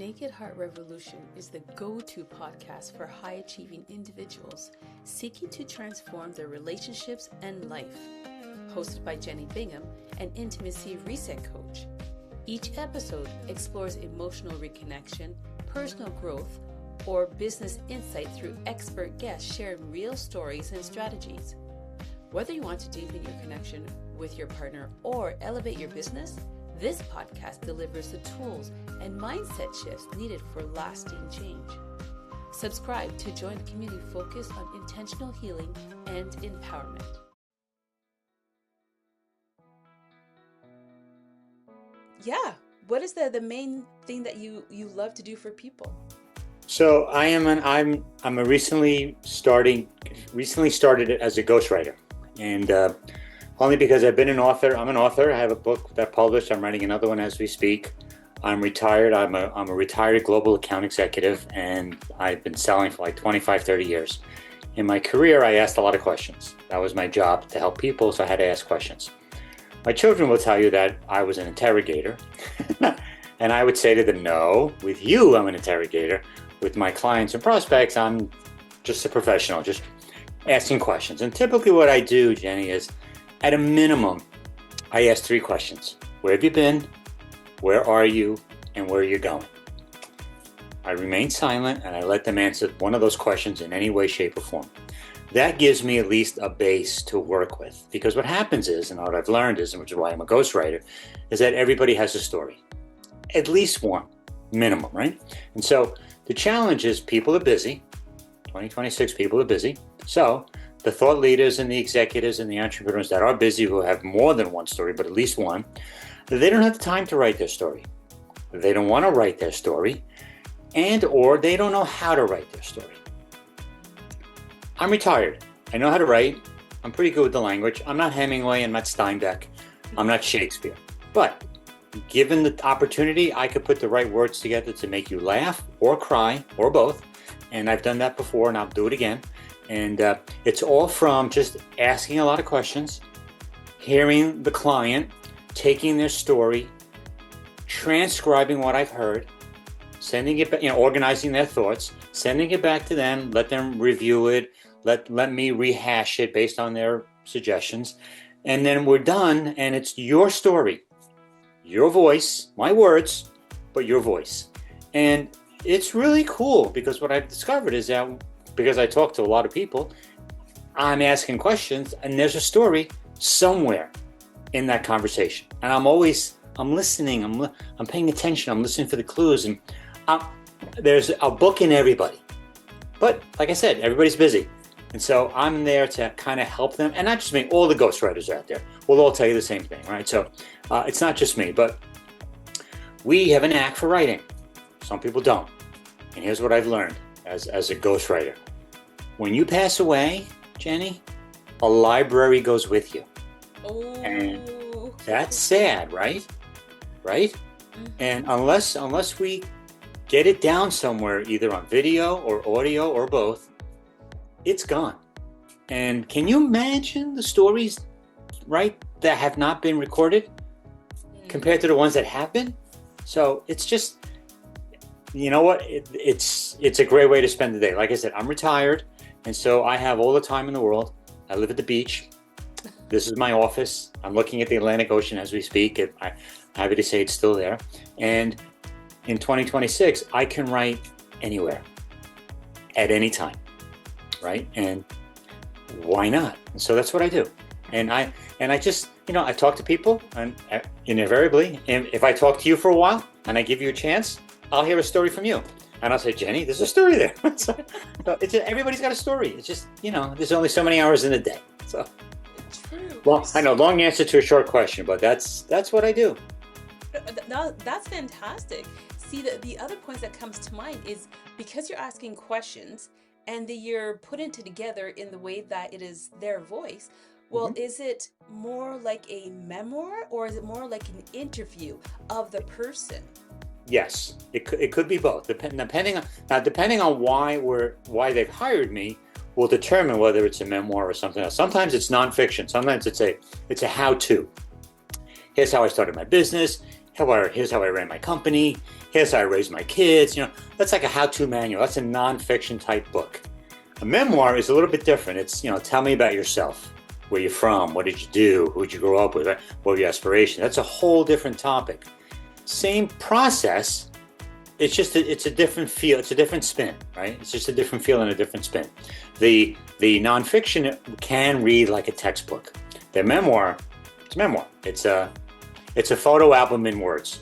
Naked Heart Revolution is the go-to podcast for high-achieving individuals seeking to transform their relationships and life. Hosted by Jenny Bingham, an intimacy reset coach. Each episode explores emotional reconnection, personal growth, or business insight through expert guests sharing real stories and strategies. Whether you want to deepen your connection with your partner or elevate your business, this podcast delivers the tools and mindset shifts needed for lasting change. Subscribe to join the community focused on intentional healing and empowerment. Yeah, what is the main thing that you love to do for people? So I'm a recently started as a ghostwriter, and only because I've been an author. I'm an author. I have a book that published. I'm writing another one as we speak. I'm retired. I'm a retired global account executive, and I've been selling for like 25, 30 years. In my career, I asked a lot of questions. That was my job, to help people, so I had to ask questions. My children will tell you that I was an interrogator, and I would say to them, no, with you, I'm an interrogator. With my clients and prospects, I'm just a professional, just asking questions. And typically what I do, Jenny, is at a minimum, I ask 3 questions. Where have you been? Where are you? And where are you going? I remain silent and I let them answer one of those questions in any way, shape, or form. That gives me at least a base to work with. Because what happens is, and what I've learned is, and which is why I'm a ghostwriter, is that everybody has a story. At least one, minimum, right? And so the challenge is people are busy. 2026, people are busy. So the thought leaders and the executives and the entrepreneurs that are busy, who have more than one story, but at least one, they don't have the time to write their story. They don't want to write their story, or they don't know how to write their story. I'm retired. I know how to write. I'm pretty good with the language. I'm not Hemingway. I'm not Steinbeck. I'm not Shakespeare. But given the opportunity, I could put the right words together to make you laugh or cry or both. And I've done that before, and I'll do it again. And it's all from just asking a lot of questions, hearing the client, taking their story, transcribing what I've heard, sending it back, organizing their thoughts, sending it back to them, let them review it, let me rehash it based on their suggestions. And then we're done, and it's your story, your voice, my words, but your voice. And it's really cool, because what I've discovered is that because I talk to a lot of people, I'm asking questions, and there's a story somewhere in that conversation. And I'm listening, I'm paying attention, I'm listening for the clues, and there's a book in everybody. But like I said, everybody's busy. And so I'm there to kind of help them. And not just me, all the ghostwriters out there will all tell you the same thing, right? So it's not just me, but we have a knack for writing. Some people don't. And here's what I've learned as a ghostwriter. When you pass away, Jenny, a library goes with you. Oh. And that's sad, right? Right? Mm-hmm. And unless we get it down somewhere, either on video or audio or both, it's gone. And can you imagine the stories, right, that have not been recorded compared to the ones that have been? So it's just, you know what? It's a great way to spend the day. Like I said, I'm retired, and so I have all the time in the world. I live at the beach. This is my office. I'm looking at the Atlantic Ocean as we speak. I'm happy to say it's still there. And in 2026, I can write anywhere, at any time, right? And why not? And so that's what I do. And I just, I talk to people, and invariably, and if I talk to you for a while and I give you a chance, I'll hear a story from you. And I'll say, Jenny, there's a story there. So everybody's got a story. It's just, there's only so many hours in a day. So, true. Well, I know, long answer to a short question, but that's what I do. That's fantastic. See, the other point that comes to mind is because you're asking questions and you're putting it together in the way that it is their voice. Well, Is it more like a memoir, or is it more like an interview of the person? Yes, it could be both. Depending on why they've hired me, will determine whether it's a memoir or something else. Sometimes it's nonfiction. Sometimes it's a how-to. Here's how I started my business. here's how I ran my company. Here's how I raised my kids. That's like a how-to manual. That's a nonfiction type book. A memoir is a little bit different. It's, tell me about yourself. Where you're from, what did you do, who did you grow up with, right? What were your aspirations? That's a whole different topic. Same process, it's just it's a different feel, it's a different spin, right? It's just a different feel and a different spin. The nonfiction can read like a textbook. The memoir, it's a memoir. It's a photo album in words.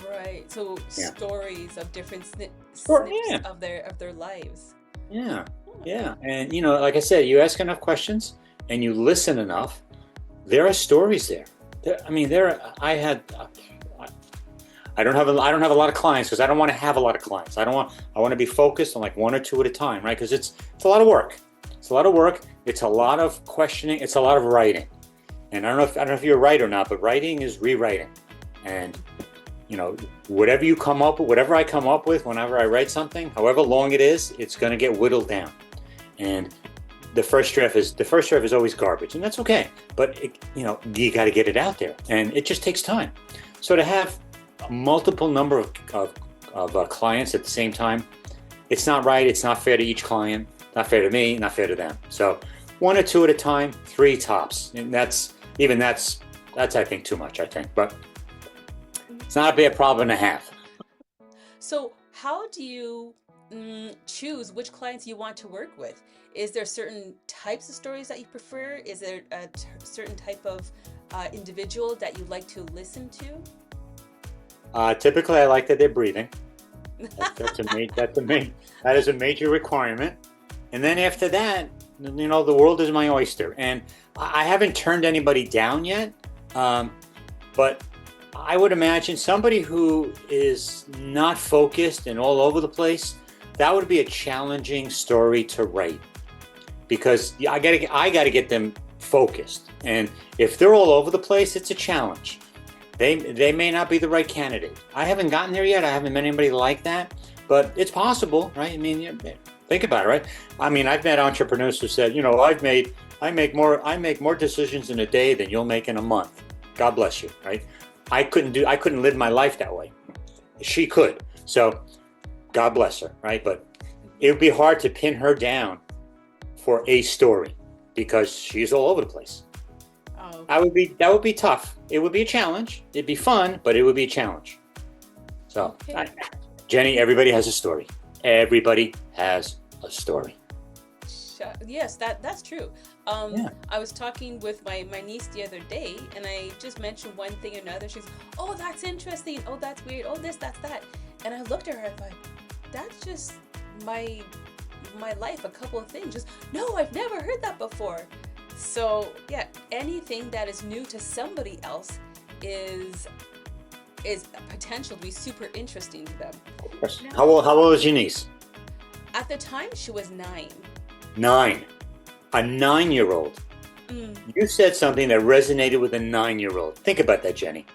Right. So stories of different snips of their lives. Yeah. Yeah. And like I said, you ask enough questions and you listen enough, there are stories there. I don't have a lot of clients because I don't want to have a lot of clients. I want to be focused on like one or two at a time, right? Because it's a lot of work. It's a lot of work. It's a lot of questioning. It's a lot of writing. And I don't know if you're right or not, but writing is rewriting. And whatever I come up with, whenever I write something, however long it is, it's going to get whittled down. And the first draft is always garbage, and that's okay. But you got to get it out there, and it just takes time. So to have a multiple number of clients at the same time, it's not right. It's not fair to each client. Not fair to me. Not fair to them. So one or two at a time, 3 tops, and that's I think too much. I think, but it's not a bad problem to have. So how do you choose which clients you want to work with? Is there certain types of stories that you prefer? Is there a certain type of individual that you like to listen to? Typically, I like that they're breathing. That is a major requirement. And then after that, the world is my oyster. And I haven't turned anybody down yet, but I would imagine somebody who is not focused and all over the place, that would be a challenging story to write. Because I gotta get them focused, and if they're all over the place, it's a challenge. They may not be the right candidate. I haven't gotten there yet. I haven't met anybody like that, but it's possible, right? Think about it, right? I've met entrepreneurs who said, I make more decisions in a day than you'll make in a month. God bless you, right? I couldn't live my life that way. She could, so God bless her, right? But it would be hard to pin her down for a story because she's all over the place. Oh, okay. That would be tough. It would be a challenge. It'd be fun, but it would be a challenge. So, okay. Jenny, everybody has a story. Everybody has a story. Yes, that's true. I was talking with my niece the other day, and I just mentioned one thing or another. She's, oh, that's interesting. Oh, that's weird. Oh, this, that's that. And I looked at her and thought, that's just my life, a couple of things. Just, no, I've never heard that before. So yeah, anything that is new to somebody else is a potential to be super interesting to them. Now, how old is your niece? At the time, she was 9. 9. A 9-year-old. You said something that resonated with a 9-year-old. Think about that, Jenny.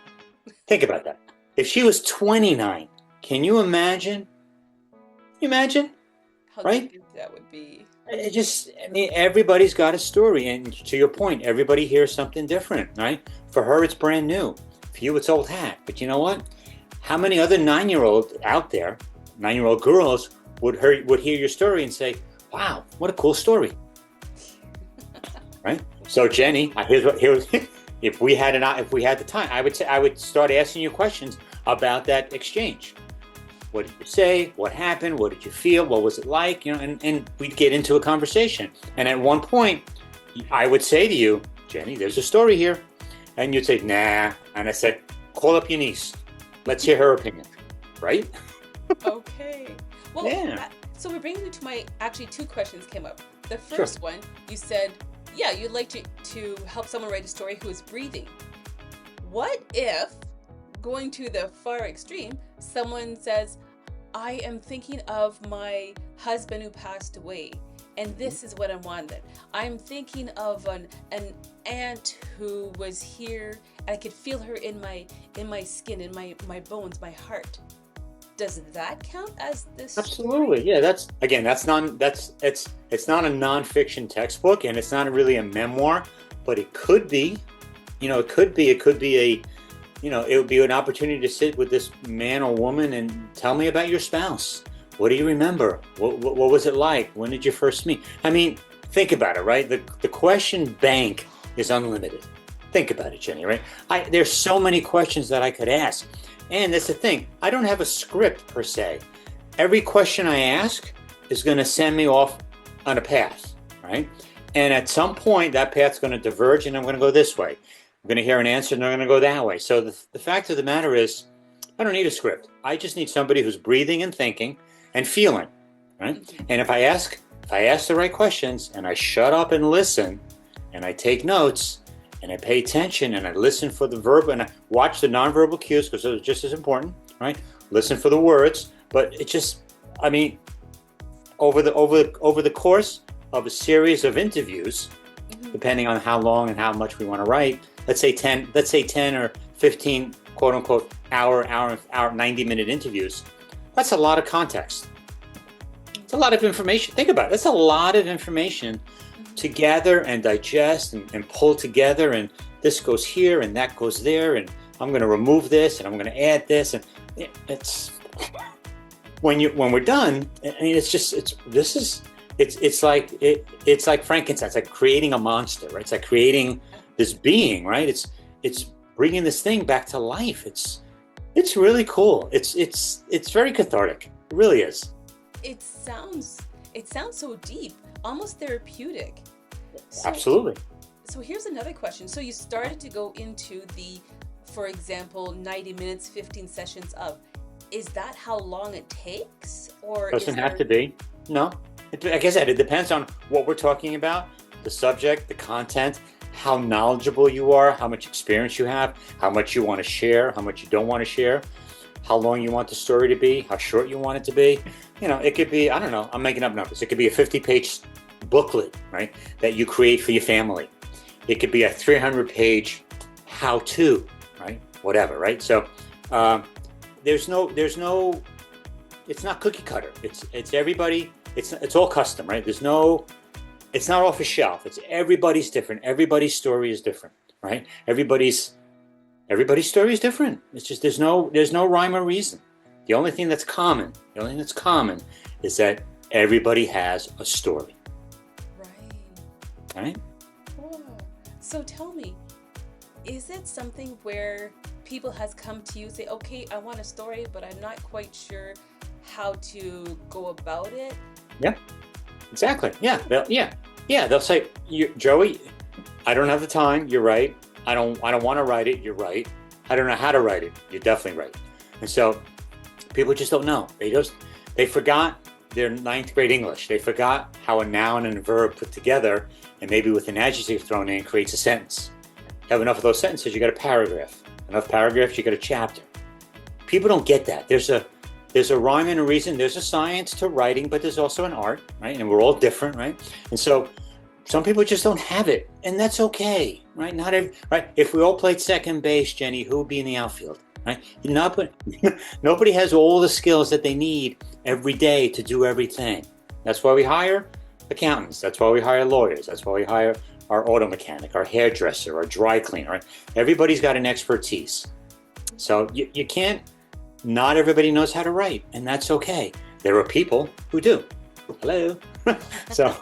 Think about that. If she was 29, can you imagine? Can you imagine? How right? Good that would be. Everybody's got a story, and to your point, everybody hears something different, right? For her, it's brand new. For you, it's old hat. But you know what? How many other 9-year-olds out there, 9-year-old girls, would hear your story and say, "Wow, what a cool story!" Right? So, Jenny, if we had the time, I would start asking you questions about that exchange. What did you say? What happened? What did you feel? What was it like? And we'd get into a conversation. And at one point, I would say to you, Jenny, there's a story here. And you'd say, nah. And I said, call up your niece. Let's hear her opinion. Right? Okay. Well, yeah. So we're bringing you to actually 2 questions came up. The first one, you said, yeah, you'd like to help someone write a story who is breathing. What if, going to the far extreme, someone says, I am thinking of my husband who passed away, and this is what I wanted. I'm thinking of an aunt who was here, and I could feel her in my skin, in my bones, my heart. Does that count as this? Absolutely, story? Yeah. It's not a nonfiction textbook, and it's not really a memoir, but it could be. It could be it would be an opportunity to sit with this man or woman and tell me about your spouse. What do you remember? What was it like? When did you first meet? I mean, think about it, right? The question bank is unlimited. Think about it, Jenny, right? There's so many questions that I could ask. And that's the thing. I don't have a script per se. Every question I ask is going to send me off on a path, right? And at some point, that path's going to diverge and I'm going to go this way. I'm going to hear an answer and I'm going to go that way. So the fact of the matter is, I don't need a script. I just need somebody who's breathing and thinking and feeling, right? And if I ask the right questions and I shut up and listen and I take notes and I pay attention and I listen for the verb and I watch the nonverbal cues because those are just as important, right? Listen for the words, but it just, I mean, over the course of a series of interviews, depending on how long and how much we want to write, let's say 10 or 15 quote unquote hour 90-minute interviews, that's a lot of context. It's a lot of information. Think about it. That's a lot of information to gather and digest and pull together, and this goes here and that goes there, and I'm going to remove this and I'm going to add this, and it's when we're done. I mean, it's like Frankenstein. It's like creating a monster, right? It's like creating this being, right? It's bringing this thing back to life. It's really cool. It's very cathartic. It really is. It sounds so deep, almost therapeutic. Absolutely. So here's another question. So you started to go into for example, 90 minutes, 15 sessions of. Is that how long it takes? Or doesn't have to be. No. Like I said, it depends on what we're talking about, the subject, the content, how knowledgeable you are, how much experience you have, how much you want to share, how much you don't want to share, how long you want the story to be, how short you want it to be. It could be, I don't know, I'm making up numbers. It could be a 50-page booklet, right, that you create for your family. It could be a 300-page how-to, right, whatever, right? So there's no, it's not cookie cutter. It's everybody, it's all custom, right? It's not off a shelf. It's everybody's different. Everybody's story is different, right? Everybody's story is different. It's just there's no rhyme or reason. The only thing that's common is that everybody has a story. Right? Cool. So tell me, is it something where people has come to you say, okay, I want a story, but I'm not quite sure how to go about it? Yeah, exactly. Yeah. They'll say, Joey, I don't have the time. You're right. I don't want to write it. You're right. I don't know how to write it. You're definitely right. And so people just don't know. They forgot their 9th grade English. They forgot how a noun and a verb put together and maybe with an adjective thrown in creates a sentence. Have enough of those sentences, you got a paragraph. Enough paragraphs, you got a chapter. People don't get that. There's a rhyme and a reason. There's a science to writing, but there's also an art, right? And we're all different, right? And so some people just don't have it, and that's okay, right? Right? If we all played second base, Jenny, who would be in the outfield, right? Nobody has all the skills that they need every day to do everything. That's why we hire accountants. That's why we hire lawyers. That's why we hire our auto mechanic, our hairdresser, our dry cleaner, right? Everybody's got an expertise. So you can't, not everybody knows how to write, and that's okay. There are people who do. Hello. So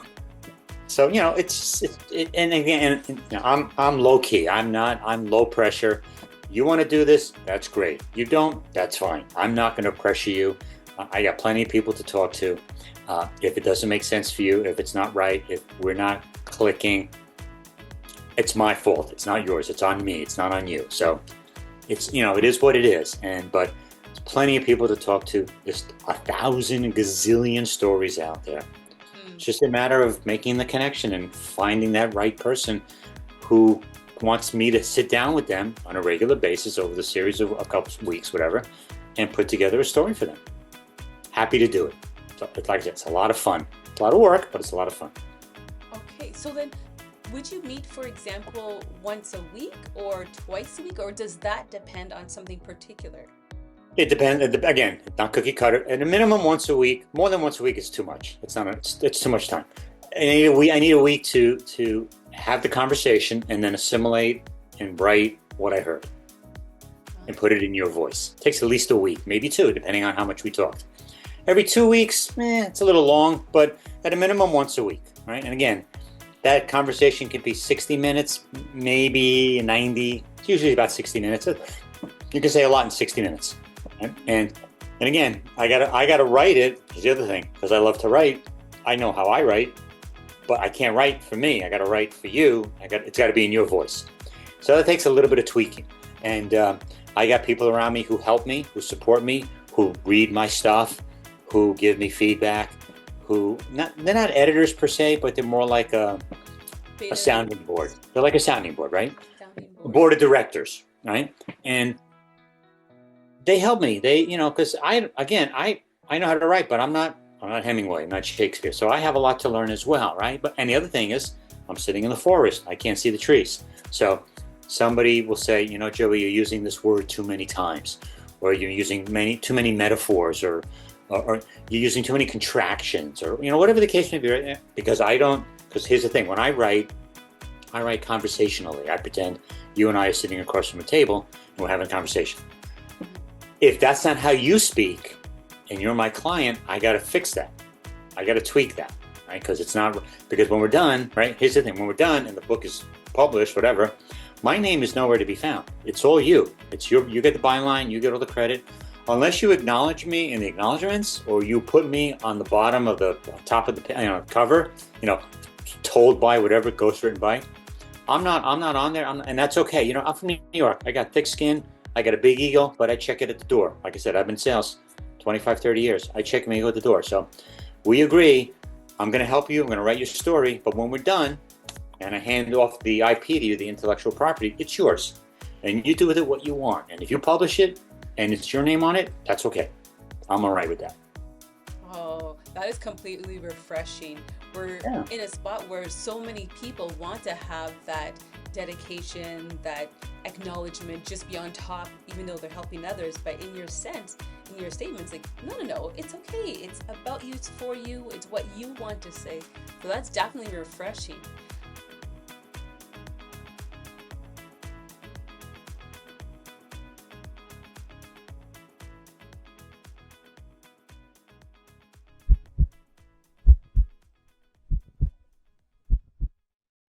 and again, I'm low key. I'm low pressure. You want to do this? That's great. You don't? That's fine. I'm not going to pressure you. I got plenty of people to talk to. If it doesn't make sense for you, if it's not right, if we're not clicking, it's my fault. It's not yours. It's on me. It's not on you. So it is what it is. But there's plenty of people to talk to. There's 1,000 gazillion stories out there. It's just a matter of making the connection and finding that right person who wants me to sit down with them on a regular basis over the series of a couple of weeks, whatever, and put together a story for them. Happy to do it. So it's like it's a lot of fun. It's a lot of work, but it's a lot of fun. Okay, so then would you meet, for example, once a week or twice a week, or does that depend on something particular? It depends. Again, not cookie cutter. At a minimum, once a week. More than once a week is too much. It's too much time. I need a week to have the conversation and then assimilate and write what I heard. and put it in your voice. It takes at least a week, maybe 2, depending on how much we talked. Every 2 weeks, it's a little long, but at a minimum once a week, right? And again, that conversation can be 60 minutes, maybe 90. It's usually about 60 minutes. You can say a lot in 60 minutes. And again, I gotta write it. Is the other thing, because I love to write. I know how I write, but I can't write for me. I gotta write for you. It's got to be in your voice. So that takes a little bit of tweaking. And I got people around me who help me, who support me, who read my stuff, who give me feedback. They're not editors per se, but they're more like a sounding board. They're like a sounding board, right? A board of directors, right? And they help me. They, because I know how to write, but I'm not Hemingway, I'm not Shakespeare. So I have a lot to learn as well, right? And the other thing is, I'm sitting in the forest. I can't see the trees. So somebody will say, Joey, you're using this word too many times, or you're using too many metaphors, or you're using too many contractions, or whatever the case may be, right? Because here's the thing, when I write conversationally. I pretend you and I are sitting across from a table and we're having a conversation. If that's not how you speak and you're my client, I got to fix that. I got to tweak that, right? Because when we're done, right? Here's the thing, when we're done and the book is published, whatever, my name is nowhere to be found. It's all you. You get the byline, you get all the credit. Unless you acknowledge me in the acknowledgements, or you put me on the bottom of the top of the cover, told by whatever, ghostwritten by, I'm not on there, and that's okay. I'm from New York. I got thick skin. I got a big ego, but I check it at the door. Like I said, I've been in sales 25, 30 years. I check my ego at the door. So we agree. I'm going to help you. I'm going to write your story. But when we're done and I hand off the IP to you, the intellectual property, it's yours. And you do with it what you want. And if you publish it and it's your name on it, that's okay. I'm all right with that. Oh, that is completely refreshing. We're in a spot where so many people want to have that dedication, that acknowledgement, just be on top, even though they're helping others. But in your statements, like, no, it's okay. It's about you, it's for you, it's what you want to say. So that's definitely refreshing.